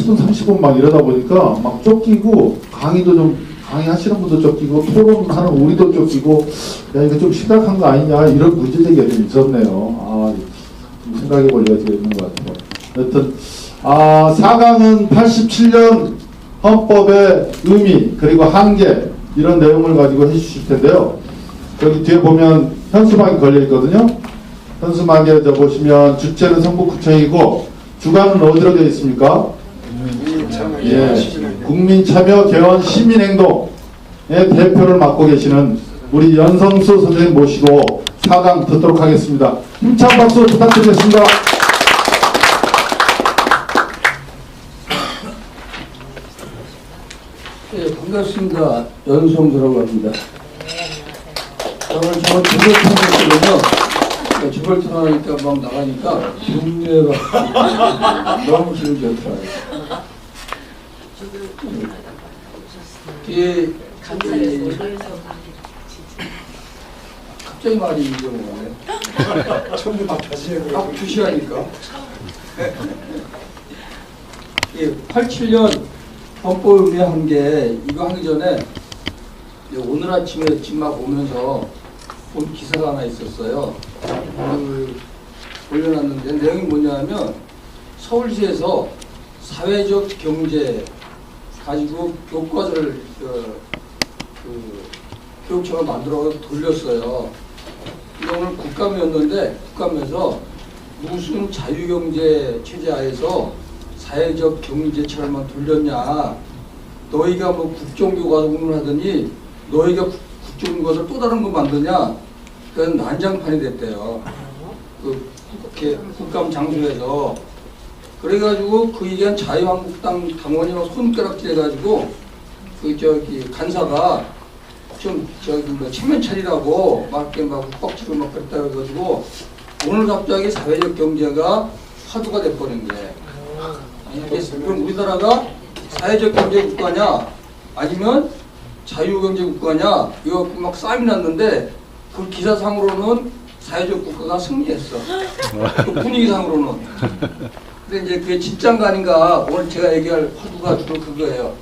30분, 30분 막 이러다 보니까 막 쫓기고, 강의도 좀, 강의하시는 분도 쫓기고, 토론하는 우리도 쫓기고, 야, 이거 좀 심각한 거 아니냐, 이런 문제제기가 좀 있었네요. 아, 좀 생각해 볼 여지가 있는 것 같아요. 여튼, 4강은 87년 헌법의 의미, 그리고 한계, 이런 내용을 가지고 해주실 텐데요. 여기 뒤에 보면 현수막이 걸려 있거든요. 현수막에 보시면 주체는 성북구청이고 주관은 어디로 되어 있습니까? 국민참여 개헌 시민행동의 대표를 맡고 계시는 우리 연성수 선생님 모시고 4강 듣도록 하겠습니다. 힘찬 박수 부탁드리겠습니다. 네, 반갑습니다. 연성수라고 합니다. 오늘 저 주걸 틀었거든요. 주걸 틀어니까 막 나가니까 중뇌가 너무 기분 좋더라고요. 뒤에 갑자기 말이 잊어먹네. 처음부터 막 다시 해보려고. 딱 2시간이니까. 87년 헌법의 한게 이거 하기 전에 오늘 아침에 집 막 오면서 본 기사가 하나 있었어요. 올려놨는데 내용이 뭐냐면 서울시에서 사회적 경제 가지고 교과서를 교육청을 만들어 돌렸어요. 오늘 국감이었는데 국감에서 무슨 자유경제 체제하에서 사회적 경제처럼만 돌렸냐. 너희가 뭐 국정교과서를 하더니 너희가 국정교과서 또 다른 거 만드냐. 그건 난장판이 됐대요. 국감 장소에서. 그래가지고 그 얘기한 자유한국당 당원이 막 손가락질 해가지고 간사가 좀 뭐 체면 차리라고 막 이렇게 막 욱박지로 막 그랬다 해가지고 오늘 갑자기 사회적 경제가 화두가 돼버린 거예요. 그럼 우리나라가 사회적 경제 국가냐 아니면 자유경제 국가냐 이거 막 싸움이 났는데 그 기사상으로는 사회적 국가가 승리했어. 그 분위기상으로는. 근데 이제 그게 진짠가 아닌가 오늘 제가 얘기할 화두가 주로 그거예요.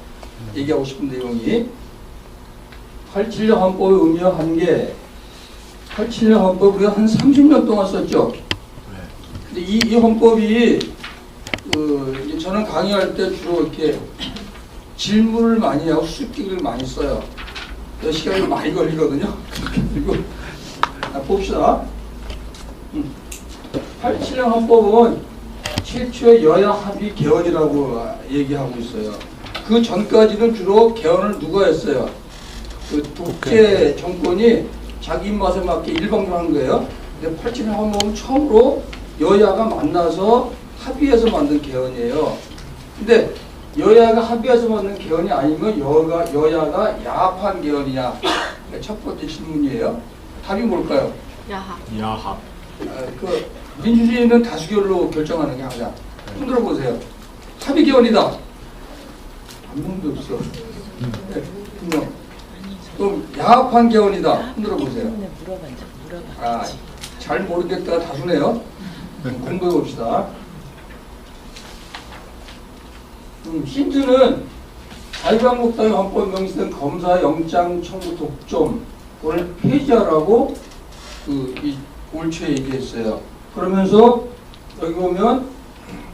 얘기하고 싶은 내용이 87년 헌법의 의미와 한계. 87년 헌법 우리가 한 30년 동안 썼죠. 근데 이 헌법이 저는 강의할 때 주로 이렇게 질문을 많이 하고 수습기를 많이 써요. 시간이 많이 걸리거든요. 그리고 봅시다. 87년 헌법은 최초의 여야 합의 개헌이라고 얘기하고 있어요. 그 전까지는 주로 개헌을 누가 했어요? 그 독재 정권이 자기 입맛에 맞게 일방적으로 한 거예요. 근데 87년 헌법은 처음으로 여야가 만나서 합의해서 만든 개헌이에요. 근데 여야가 합의해서 만든 개헌이 아니면 여야가 야합한 개헌이냐? 첫 번째 질문이에요. 답이 뭘까요? 야합. 그 민주주의는 다수결로 결정하는 게 항상. 흔들어 보세요. 합의 개헌이다. 한 명도 없어. 네, 한 명. 그럼 야합한 개헌이다. 흔들어 보세요. 잘 모르겠다가 다수네요. 공부해 봅시다. 힌트는 자유한국당의 헌법 명시된 검사 영장 청구 독점을 폐지하라고 올 초에 얘기했어요. 그러면서 여기 보면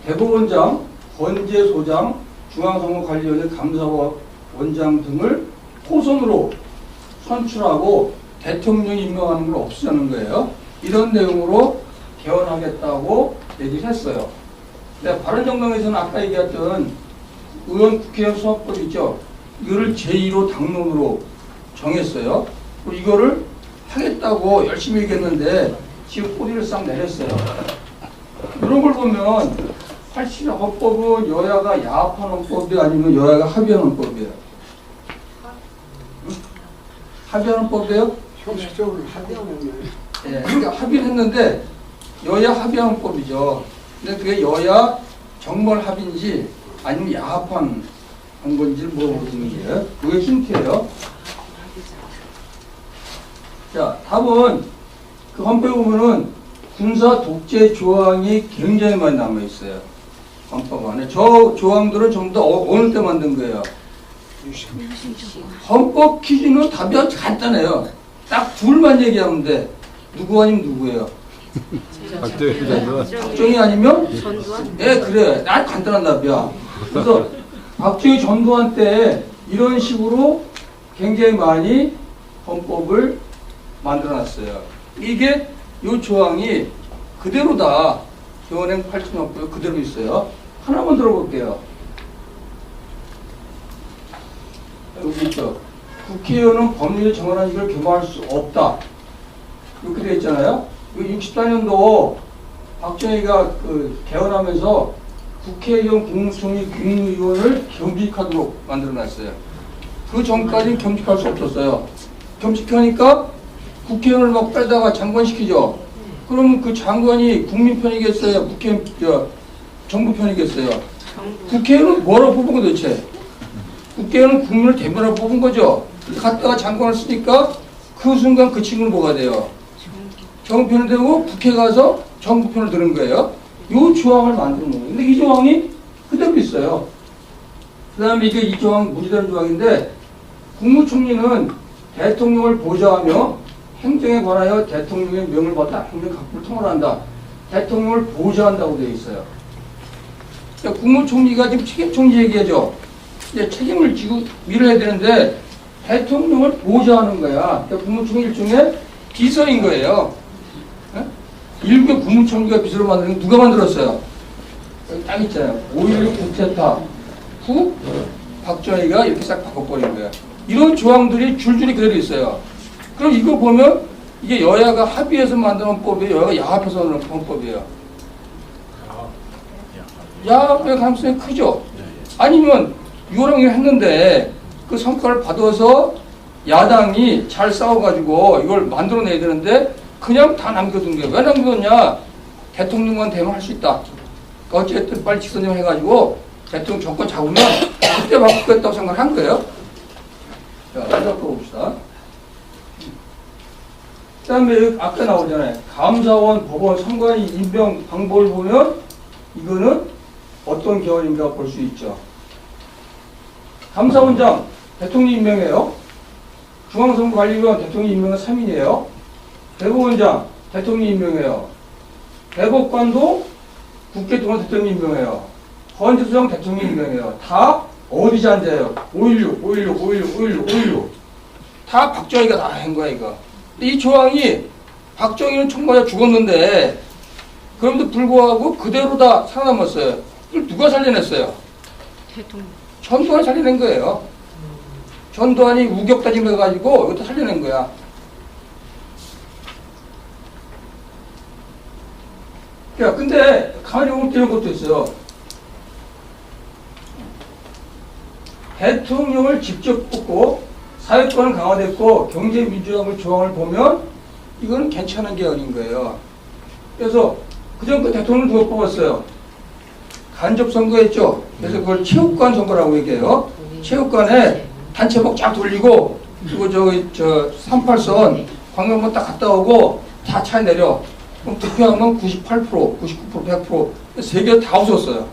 대법원장, 헌재소장, 중앙선거관리위원회 감사원 원장 등을 호선으로 선출하고 대통령이 임명하는 걸 없애는 거예요. 이런 내용으로 개헌하겠다고 얘기를 했어요. 근데 바른정당에서는 아까 얘기했던 의원 국회의원 수합법 있죠. 이거를 제1호 당론으로 정했어요. 그리고 이거를 하겠다고 열심히 얘기했는데 지금 꼬리를 싹 내렸어요. 이런 걸 보면 87년 헌법은 여야가 야합한 헌법이 아니면 여야가 합의한 헌법이에요. 합의한 헌법이에요? 형식적으로 합의하는 예, 그러니까 합의를 했는데 여야 합의한 헌법이죠. 근데 그게 여야 정말 합의인지 아니면 야합한 건지를 물어보는 거예요. 그게 힌트예요. 자, 답은 그 헌법에 보면은 군사 독재 조항이 굉장히 많이 남아 있어요. 헌법 안에. 저 조항들은 전부 다 어느 때 만든 거예요? 헌법 기준은 답이 아주 간단해요. 딱 둘만 얘기하면 돼. 누구 아니면 누구예요? 박정희 아니면? 전두환? 네, 그래. 아주 간단한 답이야. 그래서 박정희 전두환 때 이런 식으로 굉장히 많이 헌법을 만들어놨어요. 이게 이 조항이 그대로다. 현행 8.0법에 그대로 있어요. 하나만 들어볼게요. 여기 있죠. 국회의원은 법률에 정한한 일을 겸할 수 없다. 이렇게 되어 있잖아요. 64년도 박정희가 개헌하면서 국회의원, 국무총리, 국무위원을 겸직하도록 만들어놨어요. 그 전까지는 겸직할 수 없었어요. 겸직하니까 국회의원을 막 빼다가 장관시키죠. 그러면 그 장관이 국민 편이겠어요? 정부 편이겠어요? 국회의원은 뭐라고 뽑은 거 도대체? 국회의원은 국민을 대변하러 뽑은 거죠. 갔다가 장관을 쓰니까 그 순간 그 친구는 뭐가 돼요? 정부 편이 되고 국회 가서 정부 편을 드는 거예요. 이 조항을 만드는 거예요. 근데 이 조항이 그대로 있어요. 그 다음에 이게 이 조항 무지되는 조항인데, 국무총리는 대통령을 보좌하며 행정에 관하여 대통령의 명을 받아 행정 각부를 통할한다. 대통령을 보좌한다고 되어 있어요. 그러니까 국무총리가 지금 책임총리 얘기하죠. 이제 책임을 지고 일을 해야 되는데 대통령을 보좌하는 거야. 그러니까 국무총리 일종의 비서인 거예요. 일개 국무총리가 비서로 만드는 거 누가 만들었어요? 여기 딱 있잖아요. 5.16 국제타 후 박정희가 이렇게 싹 바꿔버린 거예요. 이런 조항들이 줄줄이 그대로 있어요. 그럼 이거 보면 이게 여야가 합의해서 만든 헌법이에요? 여야가 야합해서 만든 헌법이에요? 야합의 가능성이 크죠? 아니면 이거랑 이거 했는데 그 성과를 받아서 야당이 잘 싸워가지고 이걸 만들어내야 되는데 그냥 다 남겨둔 거예요. 왜 남겨뒀냐? 대통령만 되면 할 수 있다. 그러니까 어쨌든 빨리 직선제만 해가지고 대통령 정권 잡으면 그때 바꾸겠다고 생각한 거예요. 자, 생각해 봅시다. 그 다음에 아까 나오잖아요. 감사원, 법원, 선관위 임명 방법을 보면 이거는 어떤 계열인가 볼 수 있죠. 감사원장 대통령 임명해요. 중앙선거관리위원 대통령 임명은 3인이에요. 대법원장 대통령 임명해요. 대법관도 국회 동안 대통령 임명해요. 헌재소장 대통령 임명해요. 다 어디서 앉아요? 5.16 다 박정희가 다 한 거야 이거. 근데 이 조항이 박정희는 총맞아 죽었는데 그럼에도 불구하고 그대로 다 살아남았어요. 이걸 누가 살려냈어요? 대통령. 전두환이 살려낸 거예요. 전두환이 우격다짐 해가지고 이것도 살려낸 거야. 야, 근데 가만히 보면 이런 것도 있어요. 대통령을 직접 뽑고 사회권은 강화됐고 경제민주화의 조항을 보면 이거는 괜찮은 계열인 거예요. 그래서 그전까 대통령을 누가 뽑았어요? 간접선거했죠. 그래서 그걸 체육관 선거라고 얘기해요. 체육관에 단체복 쫙 돌리고 그리고 저 38선 광명만 딱 갔다 오고 다 차에 내려. 그럼 득표하면 98%, 99%, 100% 세 개 다 웃었어요.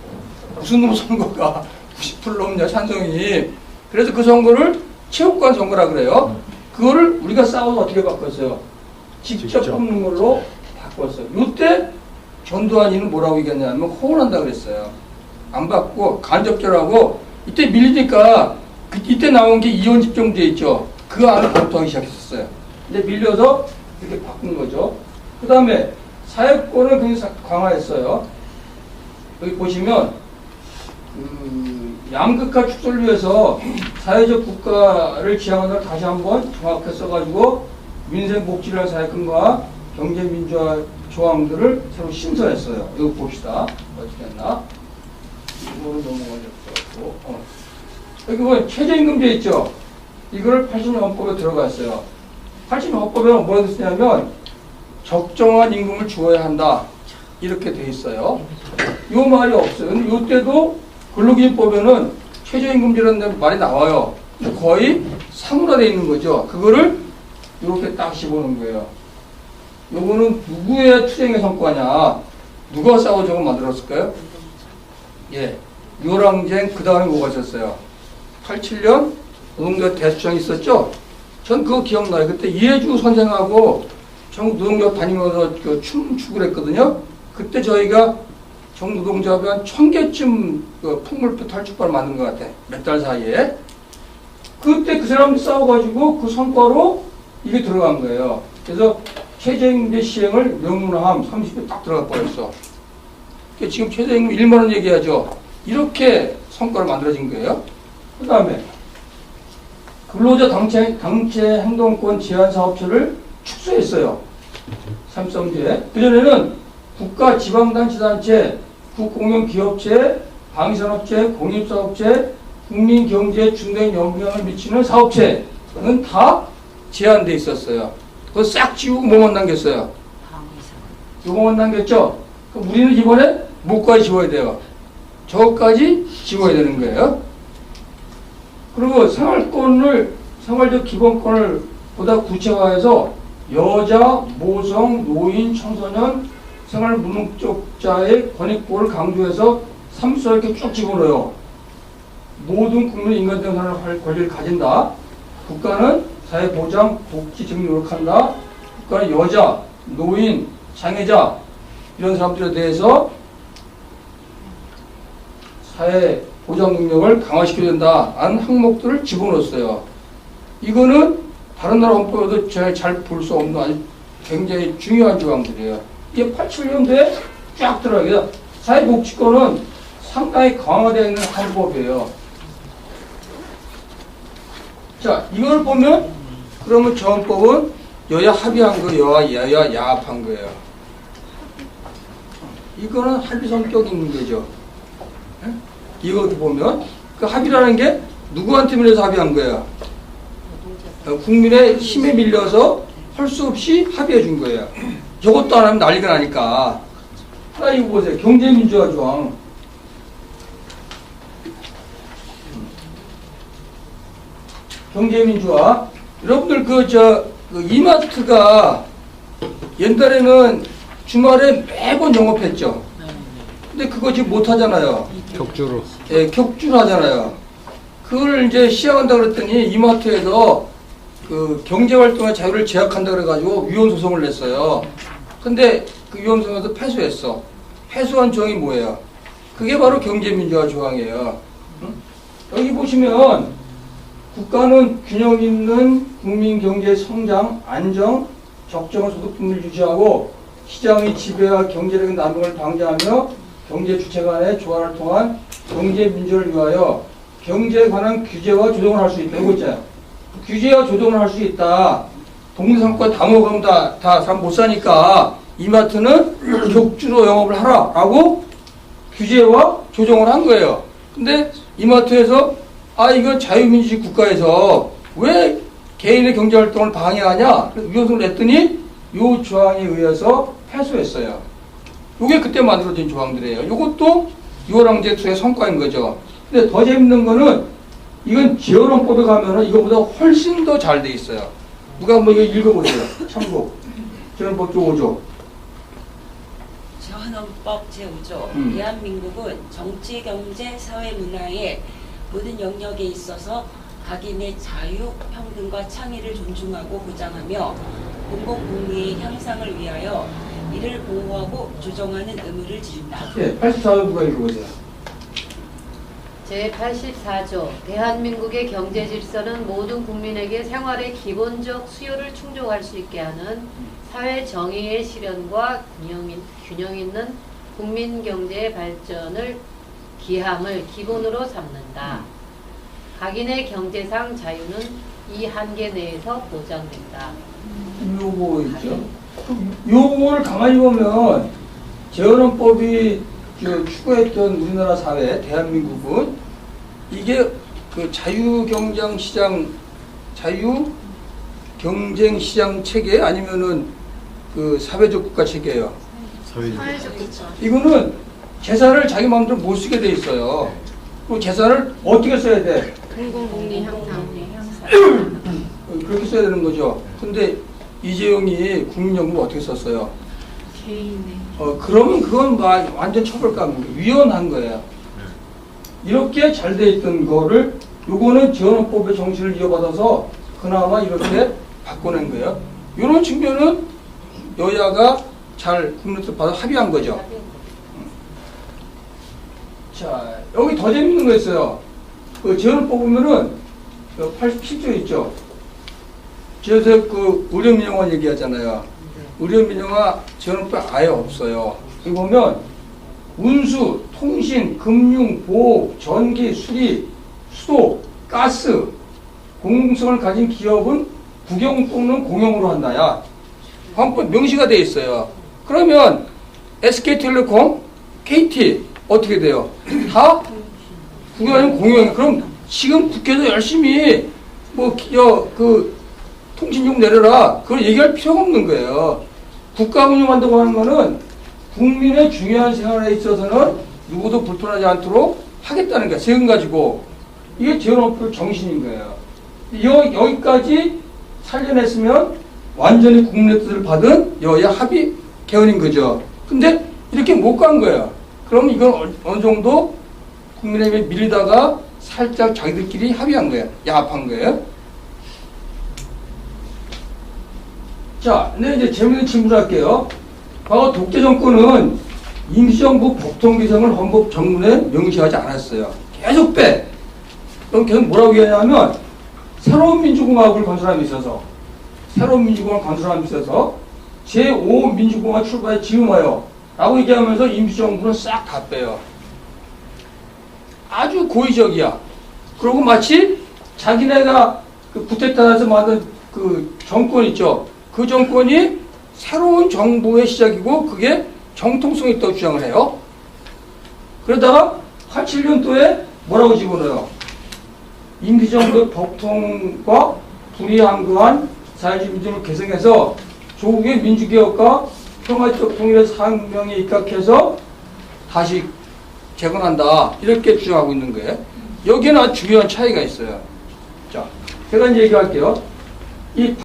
무슨 놈 선거가 90% 넘냐 찬성이. 그래서 그 선거를 체육관 선거라 그래요. 그거를 우리가 싸워서 어떻게 바꿨어요? 직접 뽑는 걸로 바꿨어요. 이때 전두환이는 뭐라고 얘기했냐면 호언한다 그랬어요. 안 받고 간접적으로 이때 밀리니까 이때 나온 게 이원 집정제 있죠. 그 안을 검토하기 시작했었어요. 근데 밀려서 이렇게 바꾼 거죠. 그 다음에 사회권을 굉장히 강화했어요. 여기 보시면 양극화 축소를 위해서 사회적 국가를 지향하는 걸 다시 한번 정확하게 써가지고 민생 복지를 위한 사회권과 경제민주화 조항들을 새로 신설했어요. 이거 봅시다. 어떻게 했나? 이거는 넘어가졌고. 여기 보면 최저임금제 있죠? 이거를 80년 헌법에 들어갔어요. 80년 헌법에 뭐라고 쓰냐면 적정한 임금을 주어야 한다. 이렇게 돼 있어요. 요 말이 없어요. 근데 요 때도 근로기준법에는 최저임금제라는 말이 나와요. 근데 거의 사물화되어 있는 거죠. 그거를 이렇게 딱 씹어놓은 거예요. 요거는 누구의 투쟁의 성과냐? 누가 싸워 저거 만들었을까요? 예. 요랑쟁 그 다음에 뭐가 있었어요? 87년 노동자 대수장 있었죠? 전 그거 기억나요. 그때 이해주 선생하고 전국 노동조합 다니면서 그 춤추고 했거든요. 그때 저희가 전국 노동조합이 한 1000개쯤 그 풍물표 탈출반을 만든 것 같아. 몇 달 사이에. 그때 그 사람들 싸워가지고 그 성과로 이게 들어간 거예요. 그래서 최저임금 시행을 명문화함 30배 딱 들어가 버렸어. 그러니까 지금 최저임금 1만 원 얘기하죠. 이렇게 성과를 만들어진 거예요. 그 다음에 근로자 당체 행동권 제한 사업체를 축소했어요. 3.3제. 그전에는 국가 지방단체단체, 국공영기업체, 방위산업체, 공입사업체, 국민경제에 중대한 영향을 미치는 사업체는 다 제한돼 있었어요. 그거 싹 지우고 뭐만 남겼어요? 요거만 남겼죠? 그럼 우리는 이번에 뭐까지 지워야 돼요? 저거까지 지워야 되는 거예요. 그리고 생활적 기본권을 보다 구체화해서 여자, 모성, 노인, 청소년, 생활 무능력자의 권익보호를 강조해서 3수 이렇게 쭉 집어넣어요. 모든 국민의 인간적인 권리를 가진다. 국가는 사회보장, 복지 증진 노력한다. 국가는 여자, 노인, 장애자 이런 사람들에 대해서 사회 보장 능력을 강화시켜야 된다는 항목들을 집어넣었어요. 이거는 다른 나라 헌법에도 잘 볼 수 없는 아주 굉장히 중요한 조항들이에요. 이게 87년도에 쫙 들어가요. 사회복지권은 상당히 강화되어 있는 헌법이에요. 자, 이걸 보면 그러면 저 헌법은 여야 합의한 거예요. 여야 야합한 거예요. 이거는 합의 성격이 있는 거죠. 이것도 보면 그 합의라는 게 누구한테 밀려서 합의한 거예요? 국민의 힘에 밀려서 할 수 없이 합의해 준 거예요. 저것도 안 하면 난리가 나니까. 하나 이거 보세요. 경제민주화 조항. 경제민주화. 여러분들 그 이마트가 옛날에는 주말에 매번 영업했죠. 근데 그거 지금 못 하잖아요. 격주로. 예, 격주로 하잖아요. 그걸 이제 시행한다 그랬더니 이마트에서 그 경제활동의 자유를 제약한다 그래가지고 위헌 소송을 냈어요. 근데 그 위헌 소송에서 패소했어. 패소한 조항이 뭐예요? 그게 바로 경제민주화 조항이에요. 응? 여기 보시면 국가는 균형 있는 국민 경제 성장, 안정, 적정한 소득 분배를 유지하고 시장의 지배와 경제력의 남용을 방지하며 경제 주체 간의 조화를 통한 경제 민주화를 위하여 경제에 관한 규제와 조정을 할 수 있다. 이거 있잖아요. 규제와 조정을 할 수 있다. 동네상권 다 먹으면 다 사람 못 사니까 이마트는 격주로 영업을 하라라고 규제와 조정을 한 거예요. 근데 이마트에서 이건 자유민주주의 국가에서 왜 개인의 경제활동을 방해하냐? 그래서 위헌을 냈더니 이 조항에 의해서 패소했어요. 이게 그때 만들어진 조항들이에요. 이것도 유월항제투의 성과인 거죠. 근데 더 재밌는 거는 이건 지원헌법에 가면은 이거보다 훨씬 더 잘 돼 있어요. 누가 한번 이거 읽어보세요. 참고. 지원헌법 제5조. 지원헌법 제5조. 대한민국은 정치, 경제, 사회, 문화의 모든 영역에 있어서 각인의 자유, 평등과 창의를 존중하고 보장하며 공공복리의 향상을 위하여 이를 보호하고 조정하는 의무를 지닌다. 예, 84조 누가 읽어보세요. 제84조 대한민국의 경제 질서는 모든 국민에게 생활의 기본적 수요를 충족할 수 있게 하는 사회 정의의 실현과 균형 있는 국민 경제의 발전을 기함을 기본으로 삼는다. 각인의 경제상 자유는 이 한계 내에서 보장된다. 요거 있죠. 요거를 가만히 보면 재헌헌법이 추구했던 우리나라 사회, 대한민국은 이게 그 자유경쟁시장 체계 아니면은 그 사회적 국가 체계예요. 사회적. 이거는 재산을 자기 마음대로 못 쓰게 돼 있어요. 그 재산을 어떻게 써야 돼? 공공복리 향상. 그렇게 써야 되는 거죠. 근데 이재용이 국민연금 어떻게 썼어요? 개인의. 그러면 그건 완전 처벌감입니다. 위헌한 거예요. 이렇게 잘 돼 있던 거를 요거는 재헌헌법의 정신을 이어받아서 그나마 이렇게 바꿔낸 거예요. 이런 측면은 여야가 잘 국민들 받아 합의한 거죠. 자, 여기 더 재밌는 거 있어요. 그 재헌헌법 보면은 87조 있죠. 그래서 그 의료민영화 얘기하잖아요. 의료민영화 재헌헌법에 아예 없어요. 여기 보면 운수, 통신, 금융, 보호, 전기, 수리, 수도, 가스, 공공성을 가진 기업은 국영 또는 공영으로 한다야. 헌법 명시가 돼 있어요. 그러면 SK텔레콤, KT 어떻게 돼요? 다 국영 아니면 공영. 그럼 지금 국회에서 열심히 그 통신용 내려라. 그걸 얘기할 필요가 없는 거예요. 국가 운영한다고 하는 거는 국민의 중요한 생활에 있어서는 누구도 불편하지 않도록 하겠다는 거야. 세금 가지고. 이게 재헌헌법 정신인 거예요. 여기까지 살려냈으면 완전히 국민의 뜻을 받은 여야 합의 개헌인 거죠. 근데 이렇게 못 간 거예요. 그럼 이건 어느 정도 국민의힘에 밀리다가 살짝 자기들끼리 합의한 거예요. 야합한 거예요. 자, 근데 이제 재밌는 질문을 할게요. 과거 독재 정권은 임시정부 법통기성을 헌법 정문에 명시하지 않았어요. 계속 빼. 그럼 계속 뭐라고 얘기하냐면 새로운 민주공화국을 건설함에 있어서 제5민주공화국 출발에 지음하여 라고 얘기하면서 임시정부는 싹 다 빼요. 아주 고의적이야. 그리고 마치 자기네가 그 쿠데타에서 만든 그 정권 있죠. 그 정권이 새로운 정부의 시작이고 그게 정통성이 있다고 주장을 해요. 그러다가 87년도에 뭐라고 집어넣어요? 임시정부의 법통과 불이함구한 사회주의 민주를 개성해서 조국의 민주개혁과 평화적 통일의 상명에 입각해서 다시 재건한다. 이렇게 주장하고 있는 거예요. 여기는 아주 중요한 차이가 있어요. 자, 제가 이제 얘기할게요. 이